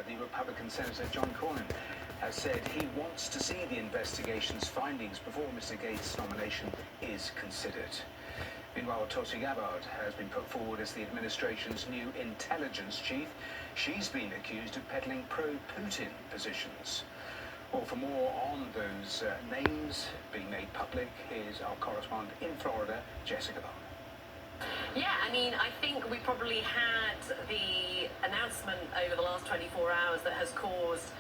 the Republican Senator John Cornyn has said he wants to see the investigation's findings before Mr. Gates' nomination is considered. Meanwhile, Tulsi Gabbard has been put forward as the administration's new intelligence chief. She's been accused of peddling pro-Putin positions. Well, for more on those names being made public, here's our correspondent in Florida, Jessica Long. Yeah, I mean, I think we probably had the announcement over the last 24 hours that has caused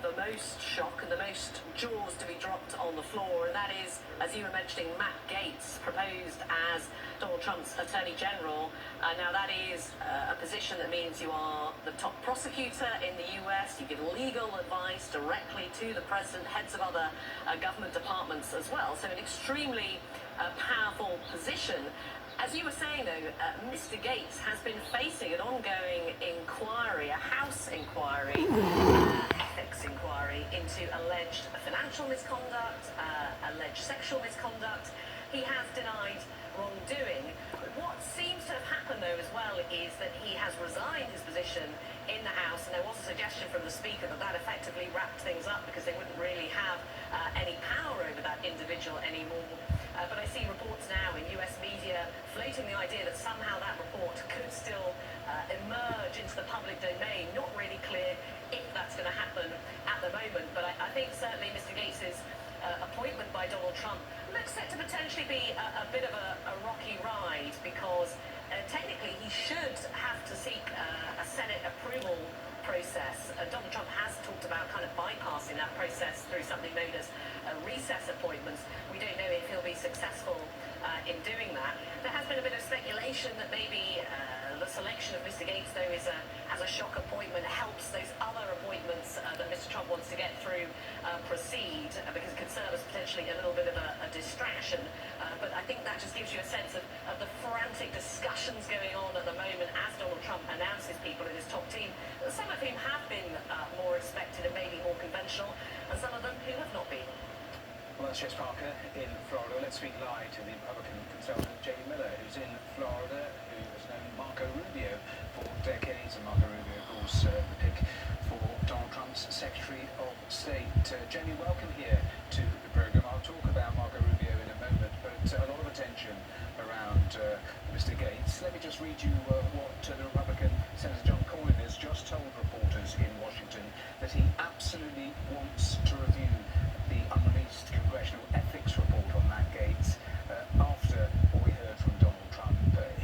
the most shock and the most jaws to be dropped on the floor, and that is, as you were mentioning, Matt Gaetz proposed as Donald Trump's Attorney General. Now that is a position that means you are the top prosecutor in the US, you give legal advice directly to the president, heads of other government departments as well, so an extremely powerful position. As you were saying, though, Mr. Gates has been facing an ongoing inquiry, a House inquiry, ethics inquiry into alleged financial misconduct, alleged sexual misconduct. He has denied wrongdoing. What seems to have happened, though, as well, is that he has resigned his position in the House, and there was a suggestion from the Speaker that that effectively wrapped things up because they wouldn't really have any power over that individual anymore. But I see reports now in US media floating the idea that somehow that report could still emerge into the public domain. Not really clear if that's going to happen at the moment, but I think certainly Mr. Gates' appointment by Donald Trump looks set to potentially be a bit of a rocky ride, because technically he should have to seek a Senate approval process. Donald Trump has talked about kind of bypassing that process through something known as recess appointments. We don't know if he'll be successful in doing that. There has been a bit of speculation that maybe the selection of Mr. Gates, though, is as a shock appointment, helps those other appointments that Mr. Trump wants to get through proceed, because it could serve as potentially a little bit of a distraction. But I think that just gives you a sense of the frantic discussions going on at the moment as Donald Trump announces people in his top team, some of whom have been more expected and maybe more conventional, and some of them who have not been. Well, that's Jess Parker in Florida. Let's speak live to the Republican consultant Jamie Miller, who's in Florida, who has known Marco Rubio for decades. And Marco Rubio, of course, the pick for Donald Trump's Secretary of State. Jamie, welcome here to the program. I'll talk about Marco Rubio in a moment, but a lot of attention around Mr. Gates. Let me just read you what the Republican Senator John Cornyn has just told reporters in Washington, that he absolutely wants to review the unreleased congressional ethics report on Matt Gaetz after what we heard from Donald Trump,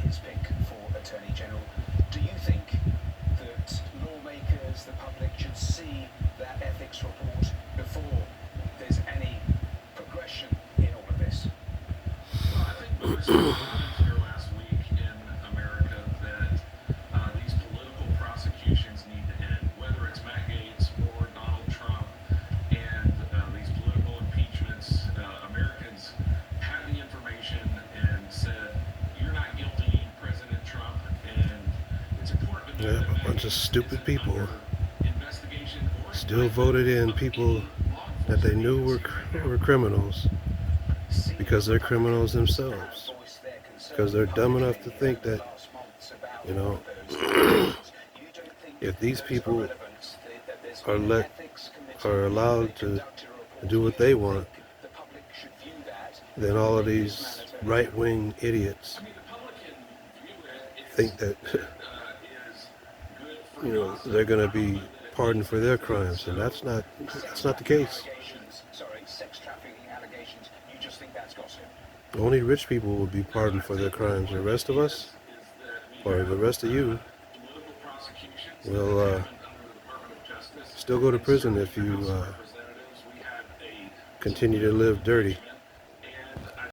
his pick for Attorney General. Do you think that lawmakers, the public, should see that ethics report before there's any progression in all of this? Well, I think there was some comments here last week in America that these political prosecutions need to end, whether it's Matt Gaetz or Donald Trump. And these political impeachments, Americans had the information and said, you're not guilty, President Trump, and it's important to know that a bunch of stupid people investigation still voted in people that they knew were criminals, because they're criminals themselves, because they're dumb enough to think that, you know, if these people are allowed to do what they want, then all of these right-wing idiots think that, you know, they're going to be pardoned for their crimes, and that's not the case. Only rich people will be pardoned for their crimes. The rest of us, or the rest of you, will still go to prison if you continue to live dirty.